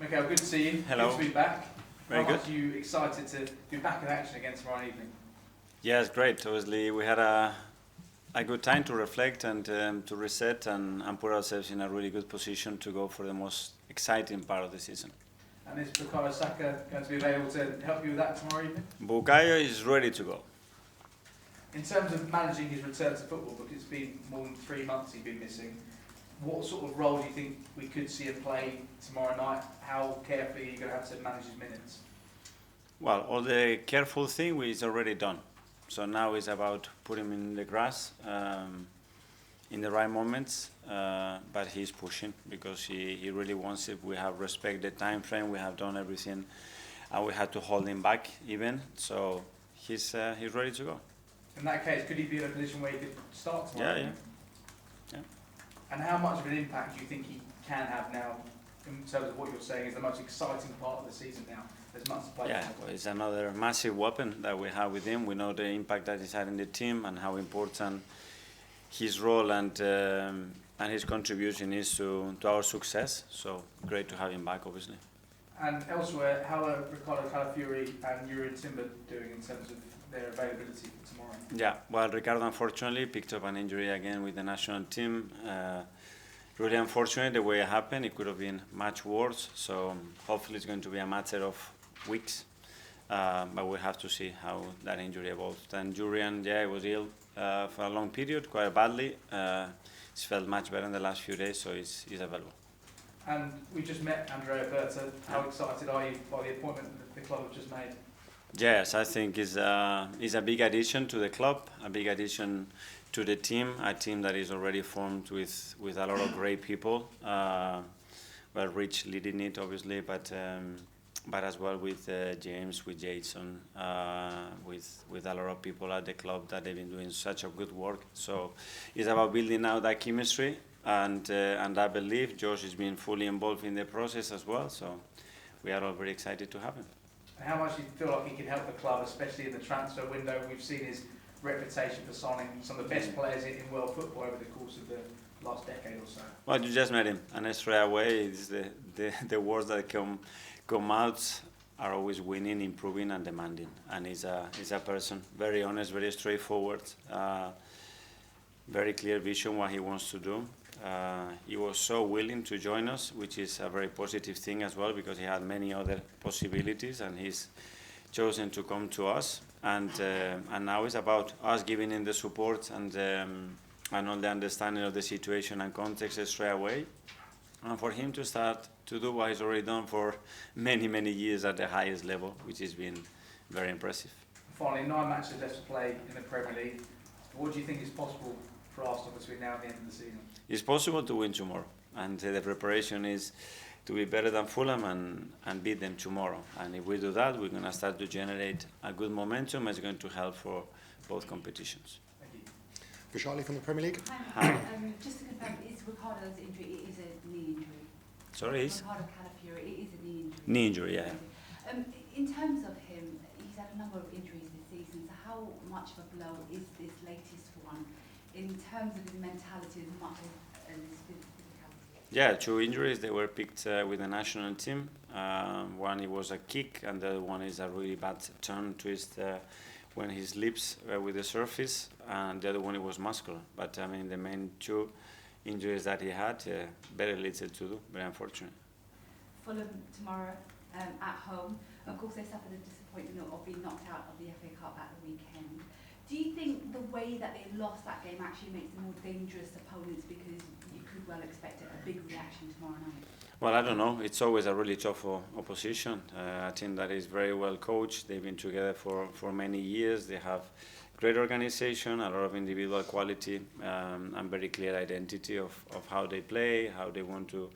Okay, well, good to see you. Hello. Good to be back. Very How good. much are you excited to be back in action again tomorrow evening? Yeah, it's great. Obviously, we had a good time to reflect and to reset and put ourselves in a really good position to go for the most exciting part of the season. And is Bukayo Saka going to be available to help you with that tomorrow evening? Bukayo is ready to go. In terms of managing his return to football, because it's been more than 3 months he's been missing, what sort of role do you think we could see him play tomorrow night? How carefully are you going to have to manage his minutes? Well, all the careful thing is already done. So now it's about putting him in the grass in the right moments, but he's pushing because he really wants it. We have respected the time frame, we have done everything, and we had to hold him back even. So he's ready to go. In that case, could he be in a position where he could start tomorrow? Yeah. And how much of an impact do you think he can have now, in terms of what you're saying is the most exciting part of the season now? There's much to play Yeah, for. well, it's another massive weapon that we have with him. We know the impact that he's had in the team and how important his role and his contribution is to our success. So great to have him back, obviously. And elsewhere, how are Ricardo Calafiori and Urian Timber doing in terms of their availability for tomorrow? Yeah, well, Ricardo unfortunately picked up an injury again with the national team. Really unfortunate the way it happened. It could have been much worse. So hopefully it's going to be a matter of weeks. But we'll have to see how that injury evolves. And Urian, yeah, he was ill for a long period, quite badly. He's felt much better in the last few days, so he's available. And we just met Andrea Berta. How excited are you by the appointment that the club have just made? Yes, I think it's a big addition to the club, a big addition to the team, a team that is already formed with a lot of great people. Well, Rich leading it, obviously, but as well with James, with Jason, with a lot of people at the club that they've been doing such a good work. So it's about building now that chemistry, and I believe Josh has been fully involved in the process as well. So we are all very excited to have him. And how much do you feel like he can help the club, especially in the transfer window? We've seen his reputation for signing some of the best players in world football over the course of the last decade or so. Well, you just met him, and straight away, it's the words that come out are always winning, improving, and demanding. And he's a person very honest, very straightforward, very clear vision what he wants to do. He was so willing to join us, which is a very positive thing as well, because he had many other possibilities, and he's chosen to come to us. And now it's about us giving him the support and all the understanding of the situation and context straight away, and for him to start to do what he's already done for many, many years at the highest level, which has been very impressive. Finally, 9 matches left to play in the Premier League. What do you think is possible for Arsenal between now and the end of the season? It's possible to win tomorrow, and the preparation is to be better than Fulham and beat them tomorrow. And if we do that, we're going to start to generate a good momentum. It's going to help for both competitions. Thank you. For Charlie from the Premier League. Hi. Just to confirm, is Ricardo's injury, it is a knee injury? Sorry, Ricardo Calafiori, it is a knee injury? Knee injury, yeah. In terms of him, he's had a number of injuries this season, so how much of a blow is this latest one in terms of his mentality as much as his physicality? Yeah, 2 injuries. They were picked with the national team. One, it was a kick, and the other one is a really bad turn twist when he slips with the surface, and the other one, it was muscular. But I mean, the main 2 injuries that he had, very little to do, very unfortunate. Fulham tomorrow at home. Of course, they suffered the disappointment of being knocked out of the FA Cup at the weekend. Do you think the way that they lost that game actually makes them more dangerous opponents, because you could well expect a big reaction tomorrow night? Well, I don't know. It's always a really tough opposition. A team that is very well coached. They've been together for many years. They have great organization, a lot of individual quality, and very clear identity of how they play, how they want to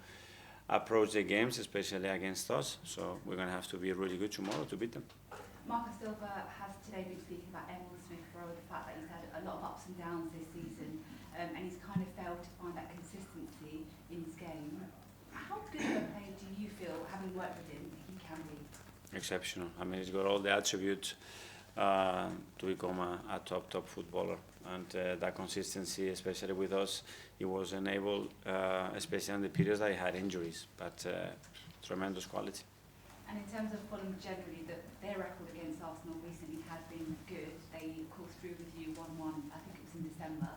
approach the games, especially against us. So we're going to have to be really good tomorrow to beat them. Marcus Silva has today been speaking about Emil Smith-Rowe, the fact that he's had a lot of ups and downs this season, and he's kind of failed to find that consistency in his game. How good of a player do you feel, having worked with him, he can be? Exceptional. I mean, he's got all the attributes to become a top footballer, and that consistency, especially with us, he was enabled, especially in the periods that he had injuries. But tremendous quality. And in terms of Fulham generally, their record against Arsenal recently has been good. They, of course, drew with you 1-1, I think it was in December.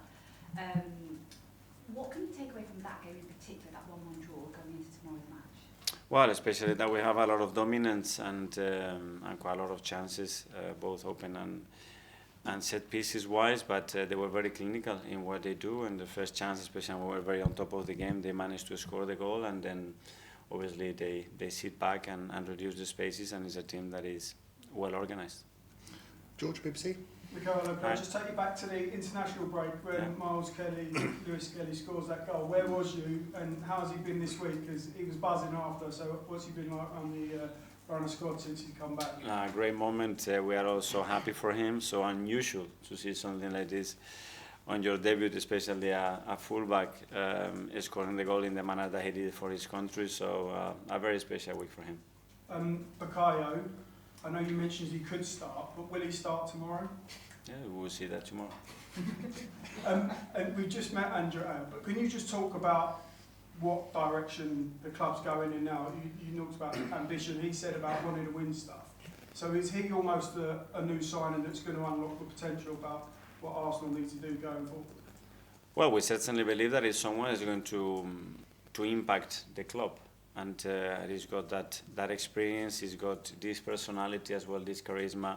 What can you take away from that game in particular, that 1-1 draw going into tomorrow's match? Well, especially that we have a lot of dominance and quite a lot of chances, both open and set pieces wise, but they were very clinical in what they do. And the first chance, especially when we were very on top of the game, they managed to score the goal, and then obviously they sit back and reduce the spaces, and it's a team that is well organised. George, BBC. Mikel, can I just take you back to the international break when Miles Kelly, Lewis Kelly scores that goal. Where was you, and how has he been this week? Because he was buzzing after, so what's he been like on the runner squad since he come back? Great moment. We are also happy for him. So unusual to see something like this on your debut, especially a fullback scoring the goal in the manner that he did for his country. So a very special week for him. Bukayo, I know you mentioned he could start, but will he start tomorrow? Yeah, we will see that tomorrow. And we just met Andrea, but can you just talk about what direction the club's going in now? You talked about ambition, he said about wanting to win stuff. So is he almost a new signing that's going to unlock the potential about what Arsenal need to do going forward? Well, we certainly believe that he's someone who's going to impact the club. And he's got that experience, he's got this personality as well, this charisma,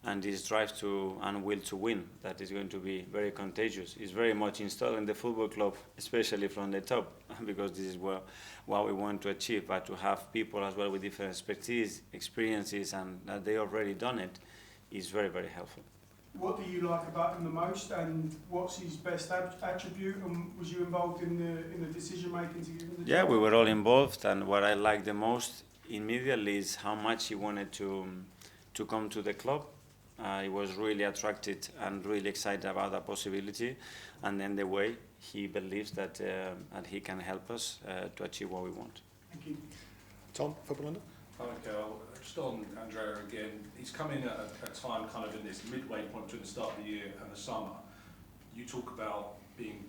and this drive to and will to win that is going to be very contagious. He's very much installed in the football club, especially from the top, because this is what we want to achieve. But to have people as well with different expertise, experiences, and that they already done it, is very, very helpful. What do you like about him the most, and what's his best attribute? And was you involved in the decision making to give him the job? Yeah, we were all involved, and what I liked the most immediately is how much he wanted to come to the club. He was really attracted and really excited about that possibility, and then the way he believes that he can help us to achieve what we want. Thank you. Tom, Football London. Hi, Mikel. Just on Andrea again, he's come in at a time kind of in this midway point between the start of the year and the summer. You talk about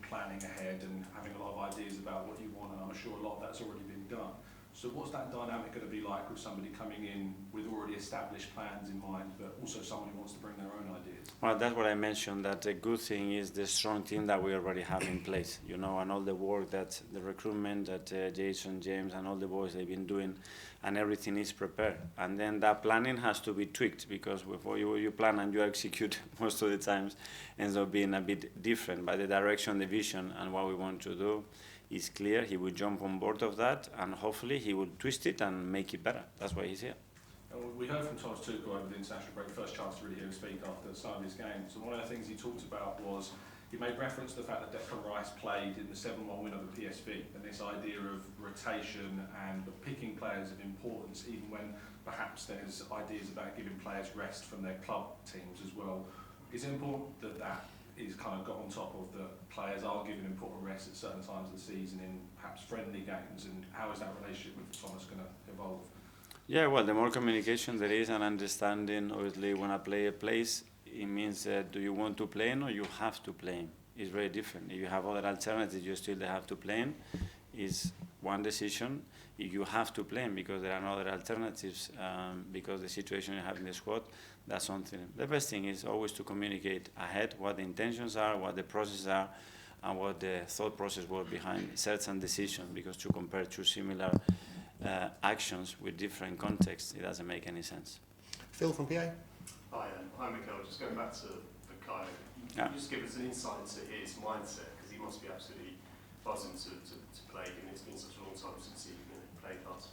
planning ahead and having a lot of ideas about what you want, and I'm sure a lot of that's already been done. So what's that dynamic going to be like with somebody coming in with already established plans in mind, but also someone who wants to bring their own ideas? Well, that's what I mentioned, that the good thing is the strong team that we already have in place, you know, and all the work that the recruitment that Jason, James, and all the boys they've been doing, and everything is prepared. And then that planning has to be tweaked, because before you plan and you execute, most of the times ends up being a bit different. But the direction, the vision, and what we want to do is clear. He will jump on board of that, and hopefully he will twist it and make it better. That's why he's here. We heard from Thomas Tuchel over the international break, first chance to really hear him speak after some of his games. And one of the things he talked about was, he made reference to the fact that Declan Rice played in the 7-1 win over PSV, and this idea of rotation and picking players of importance, even when perhaps there's ideas about giving players rest from their club teams as well. Is it important that that is kind of got on top of the players are given important rest at certain times of the season in perhaps friendly games, and how is that relationship with Thomas going to evolve? Yeah, well, the more communication there is and understanding, obviously when a player plays, it means do you want to play him or you have to play him? It's very different. If you have other alternatives, you still have to play him. Is one decision. If you have to play him because there are no other alternatives, because the situation you have in the squad, that's something. The best thing is always to communicate ahead what the intentions are, what the processes are, and what the thought process was behind certain decisions, because to compare two similar actions with different contexts, it doesn't make any sense. Phil from PA. Hi Mikel, just going back to Bukayo, can you just give us an insight into his mindset, because he must be absolutely buzzing to play, given it's been such a long time since he played last.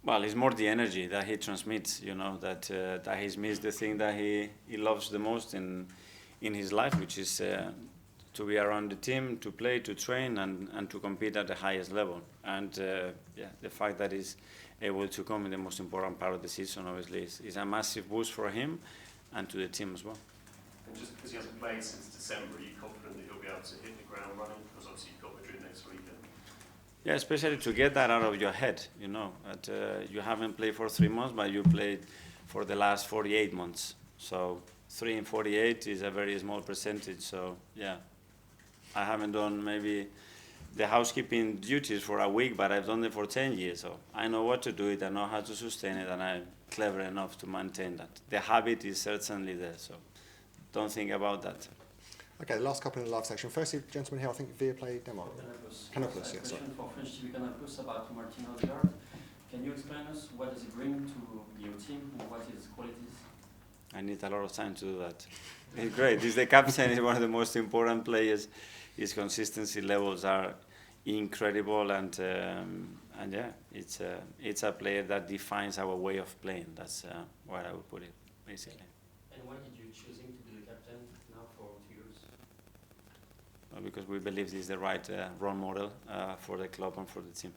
Well, it's more the energy that he transmits, you know, that he's missed the thing that he loves the most in his life, which is to be around the team, to play, to train, and to compete at the highest level. And the fact that he's able to come in the most important part of the season, obviously, is a massive boost for him and to the team as well. And just because he hasn't played since December, are you confident that he'll be able to hit the ground running? Because obviously you've got Madrid next weekend. Yeah, especially to get that out of your head, you know, that you haven't played for 3 months, but you played for the last 48 months. So 3 in 48 is a very small percentage. So yeah, I haven't done maybe the housekeeping duties for a week, but I've done it for 10 years, so I know what to do it, I know how to sustain it, and I'm clever enough to maintain that. The habit is certainly there, so don't think about that. Okay, the last couple in the live section. Firstly, gentlemen here, I think Via played Denmark. Canopus, yeah, sorry. Question for French TV Canopus about Martin Odegaard. Can you explain us what does he bring to your team, and what his qualities? I need a lot of time to do that. He's great. He's the captain. He's one of the most important players. His consistency levels are incredible, and yeah, it's a player that defines our way of playing. That's where I would put it, basically. And why did you choose him to be the captain now for 2 years? Well, because we believe he's the right role model for the club and for the team.